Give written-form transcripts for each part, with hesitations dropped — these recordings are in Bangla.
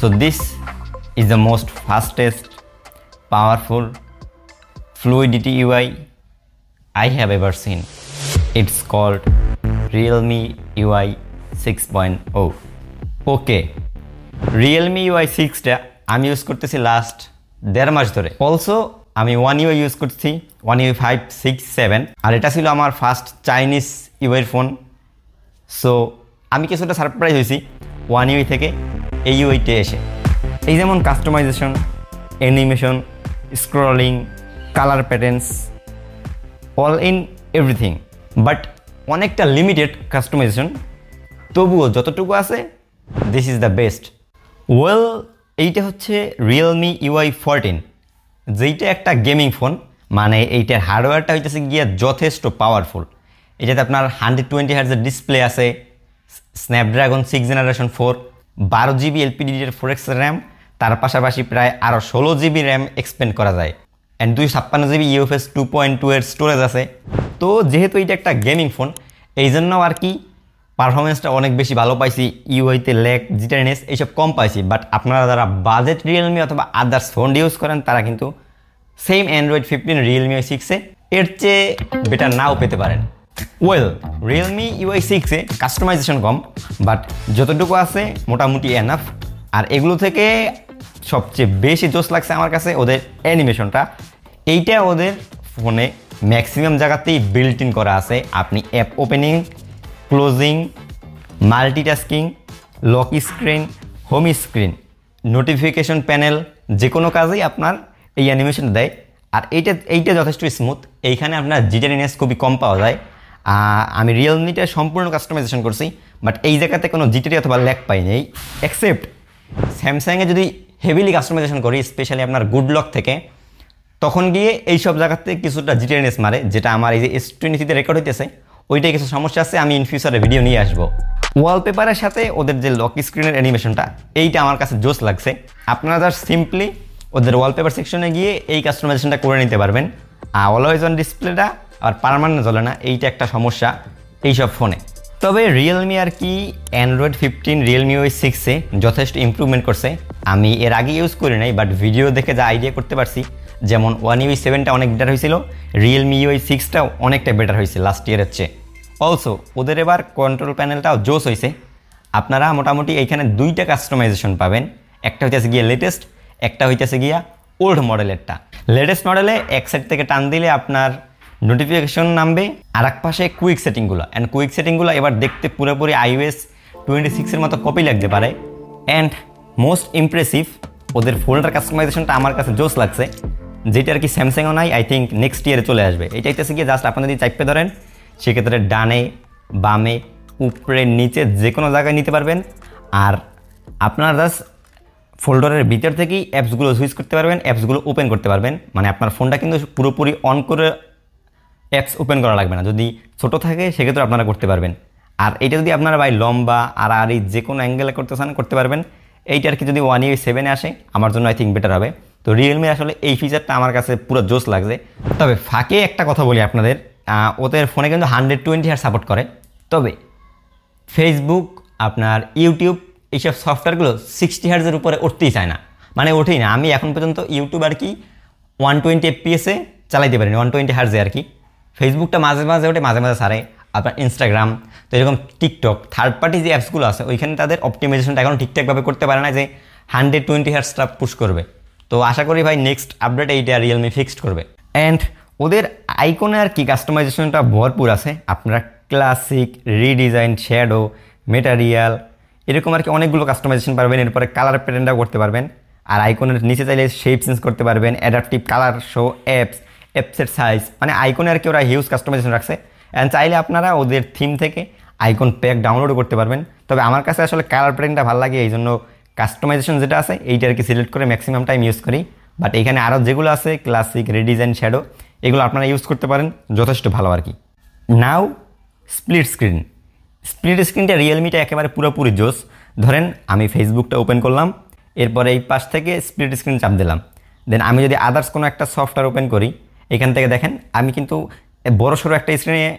So this is the most fastest, powerful Fluidity UI I have ever seen. It's called Realme UI 6.0. Okay, Realme UI 6 টা আমি ইউজ করতেছি লাস্ট 1.5 মাস ধরে। অলসো আমি One UI ইউজ করছি, One UI 5, 6, 7, আর এটা ছিল আমার first Chinese UI phone. So আমি কিছুটা সারপ্রাইজ হয়েছি One UI থেকে এই ইউআইতে এসে। এই যেমন customisation, animation, scrolling, colour patterns, all in everything, but অনেকটা লিমিটেড কাস্টমাইজেশন, তবুও যতটুকু আছে this is the best. Well, এইটা হচ্ছে Realme UI 14, যেইটা একটা গেমিং ফোন, মানে এইটার হার্ডওয়্যারটা হইতেছে গিয়া যথেষ্ট পাওয়ারফুল। এটাতে আপনার 120 হার্টজের ডিসপ্লে আছে, Snapdragon 6 generation 4, 12 GB LPDDR4X RAM, তার পাশাপাশি প্রায় আরও 16 GB র্যাম এক্সপেন্ড করা যায়, অ্যান্ড 256 GB UFS 2.2 এর স্টোরেজ আছে। তো যেহেতু এটা একটা গেমিং ফোন, এই জন্য আর কি পারফরমেন্সটা অনেক বেশি ভালো পাইছি, ইউআইতে ল্যাগ, জিটারনেস এইসব কম পাইছি। বাট আপনারা যারা বাজেট রিয়েলমি অথবা আদার্স ফোন ইউজ করেন তারা কিন্তু সেম অ্যান্ড্রয়েড 15 Realme UI 6-এ এর চেয়ে বেটার নাও পেতে পারেন। ওয়েল, Realme UI 6-এ কাস্টমাইজেশন কম, বাট যতটুকু আছে মোটামুটি এনাফ। আর এগুলো থেকে সবচেয়ে বেশি জোস লাগছে আমার কাছে ওদের অ্যানিমেশনটা। এইটা ওদের ফোনে ম্যাক্সিমাম জায়গাতেই বিল্ট ইন করা আছে। আপনি app opening, closing, multitasking, lock screen, home screen, notification panel, যে কোনো কাজেই আপনার এই অ্যানিমেশন দেয়। আর এইটা যথেষ্ট স্মুথ, এইখানে আপনার জিটারিনেস খুবই কম পাওয়া যায়। আমি রিয়েলমিটা সম্পূর্ণ কাস্টমাইজেশন করছি, বাট এই জায়গাতে কোনো জিটারি অথবা ল্যাগ পাইনি, এক্সেপ্ট স্যামসাংয়ে যদি হেভিলি কাস্টমাইজেশন করি, স্পেশালি আপনার গুড লক থেকে, তখন গিয়ে এইসব জায়গাতে কিছুটা জিটারিনেস মারে, যেটা আমার এই যে S23-তে রেকর্ড হইতেছে, ওইটাই কিছু সমস্যা আছে। আমি ইন ফিউচারে ভিডিও নিয়ে আসবো। ওয়ালপেপারের সাথে ওদের যে লক স্ক্রিনের অ্যানিমেশনটা, এইটা আমার কাছে জোস লাগছে। আপনারা জাস্ট সিম্পলি ওদের ওয়ালপেপার সেকশনে গিয়ে এই কাস্টমাইজেশনটা করে নিতে পারবেন। আর অলওয়েজ অন ডিসপ্লেটা আর পার্মানেন্ট জ্বলে না, এইটা একটা সমস্যা এইসব ফোনে। তবে রিয়েলমি আর কি অ্যান্ড্রয়েড 15 Realme UI 6-এ যথেষ্ট ইমপ্রুভমেন্ট করছে। আমি এর আগে ইউজ করি নাই, বাট ভিডিও দেখে যা আইডিয়া করতে পারছি, যেমন One UI 7টা অনেক বেটার হয়েছিল, Realme UI 6টাও অনেকটা বেটার হয়েছে লাস্ট ইয়ারের চেয়ে। অলসো ওদের এবার কন্ট্রোল প্যানেলটাও জোস হয়েছে। আপনারা মোটামুটি এইখানে দুইটা কাস্টমাইজেশন পাবেন, একটা হইতেছে গিয়া লেটেস্ট, একটা হইতেছে গিয়া ওল্ড মডেলেরটা। লেটেস্ট মডেলে এক সাইড থেকে টান দিলে আপনার নোটিফিকেশন নামবে, আর এক পাশে কুইক সেটিংগুলো, অ্যান্ড কুইক সেটিংগুলো এবার দেখতে পুরোপুরি iOS 26-এর মতো কপি লাগতে পারে। অ্যান্ড মোস্ট ইমপ্রেসিভ, ওদের ফোল্ডার কাস্টমাইজেশনটা আমার কাছে জোস লাগছে, যেটা আর কি স্যামসাংও নাই, আই থিঙ্ক নেক্সট ইয়ারে চলে আসবে। এটা হইতেছে গিয়ে জাস্ট আপনারা যদি চাইপে ধরেন, সেক্ষেত্রে ডানে, বামে, উপরে, নিচে যে কোনো জায়গায় নিতে পারবেন। আর আপনারা জাস্ট ফোল্ডারের ভিতর থেকেই অ্যাপসগুলো সুইচ করতে পারবেন, অ্যাপসগুলো ওপেন করতে পারবেন। মানে আপনার ফোনটা কিন্তু পুরোপুরি অন করে অ্যাপস ওপেন করা লাগবে না। যদি ছোটো থাকে সেক্ষেত্রে আপনারা করতে পারবেন। আর এটা যদি আপনারা ভাই লম্বা আর যে কোনো অ্যাঙ্গেলে করতে চান করতে পারবেন। এইটা আর কি যদি One UI 7-এ আসে আমার জন্য আই থিঙ্ক বেটার হবে। তো রিয়েলমি আসলে এই ফিচারটা আমার কাছে পুরো জোস লাগছে। তবে ফাঁকে একটা কথা বলি আপনাদের, ওদের ফোনে কিন্তু 120 হার্টজ সাপোর্ট করে। তবে ফেসবুক, আপনার ইউটিউব, এইসব সফটওয়্যারগুলো 60 হার্টজের উপরে উঠতেই চায় না, মানে ওঠেই না। আমি এখন পর্যন্ত ইউটিউব আর কি 120 FPS-এ চালাইতে পারিনি, 120 হার্টজে আর কি। ফেসবুকটা মাঝে মাঝে ওঠে, মাঝে মাঝে ছাড়ে। আপনার ইনস্টাগ্রাম, তো এরকম টিকটক, থার্ড পার্টি যে অ্যাপসগুলো আছে, ওইখানে তাদের অপটিমাইজেশনটা এখন ঠিকঠাকভাবে করতে পারে না যে 120 হার্টজটা পুশ করবে। তো আশা করি ভাই নেক্সট আপডেট এইটা রিয়েলমি ফিক্সড করবে। অ্যান্ড ওদের আইকনে আর কি কাস্টমাইজেশনটা ভরপুর আছে। আপনারা ক্লাসিক, রিডিজাইন, শ্যাডো, মেটারিয়াল, এরকম আর কি অনেকগুলো কাস্টমাইজেশন পারবেন। এরপরে কালার প্যাটার্নটাও করতে পারবেন। আর আইকনের নিচে চাইলে শেপ চেঞ্জ করতে পারবেন, অ্যাডাপটিভ কালার শো, অ্যাপসের সাইজ, মানে আইকনে আর কি ওরা হিউজ কাস্টমাইজেশন রাখছে। অ্যান্ড চাইলে আপনারা ওদের থিম থেকে আইকন প্যাক ডাউনলোডও করতে পারবেন। তবে আমার কাছে আসলে কালার প্যাটার্নটা ভালো লাগে, এই জন্য কাস্টমাইজেশন যেটা আছে এইটা আর কি সিলেক্ট করে ম্যাক্সিমাম টাইম ইউজ করি। বাট এখানে আরও যেগুলো আছে ক্লাসিক, রিডিজাইন, শ্যাডো, এগুলো আপনারা ইউজ করতে পারেন, যথেষ্ট ভালো আর কি। নাও স্প্লিট স্ক্রিন। স্প্লিট স্ক্রিনটা রিয়েলমিটা একেবারে পুরোপুরি জোস। ধরেন আমি ফেসবুকটা ওপেন করলাম, এরপরে এই পাশ থেকে স্প্লিট স্ক্রিন চাপ দিলাম, দেন আমি যদি আদার্স কোনো একটা সফটওয়্যার ওপেন করি, এখান থেকে দেখেন আমি কিন্তু বড় সড়ো একটা স্ক্রিনে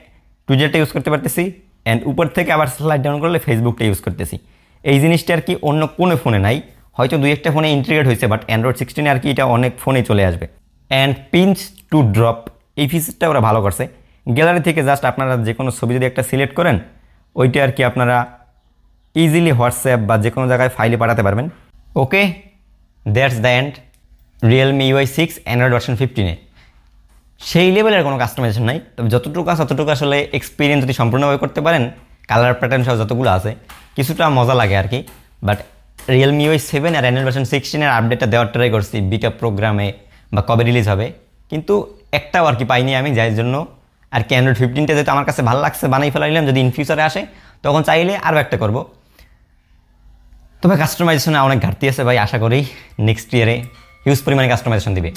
টুইটারটা ইউজ করতে পারতেছি, অ্যান্ড উপর থেকে আবার স্লাইড ডাউন করলে ফেসবুকটা ইউজ করতেছি। এই জিনিসটা আর কি অন্য কোনো ফোনে নাই। হয়তো 2-1টা ফোনে ইন্টিগ্রেট হয়েছে, বাট অ্যান্ড্রয়েড 16 আর কি এটা অনেক ফোনেই চলে আসবে। অ্যান্ড পিঞ্চ টু ড্রপ এই ফিচারটা ওরা ভালো করছে। গ্যালারি থেকে জাস্ট আপনারা যে কোনো ছবি যদি একটা সিলেক্ট করেন, ওইটা আর কি আপনারা ইজিলি হোয়াটসঅ্যাপ বা যে কোনো জায়গায় ফাইলে পাঠাতে পারবেন। Okay, that's the end Realme UI 6 Android version 15-এ। সেই লেভেলের কোনো কাস্টমাইজেশন নাই, তবে যতটুকু আছে ততটুকু আসলে এক্সপিরিয়েন্স যদি সম্পূর্ণভাবে করতে পারেন, কালার প্যাটার্ন সহ যতগুলো আছে কিছুটা মজা লাগে আর কি। বাট রিয়েলমি UI 7 আর অ্যান্ড্রয়েড ভার্সন 16-এর আপডেটটা দেওয়ার ট্রাই করছি বিটা প্রোগ্রামে বা কবে রিলিজ হবে, কিন্তু একটাও আর কি পাইনি আমি, যার জন্য আর কি অ্যান্ড্রয়েড 15টা যেহেতু আমার কাছে ভালো লাগছে বানাই ফেলাইলাম, যদি ইন ফিউচারে আসে তখন চাইলে আরও একটা করব। তবে কাস্টমাইজেশনে অনেক ঘাটতি আছে ভাই, আশা করি নেক্সট ইয়ারে হিউজ পরিমাণে কাস্টমাইজেশন দিবে।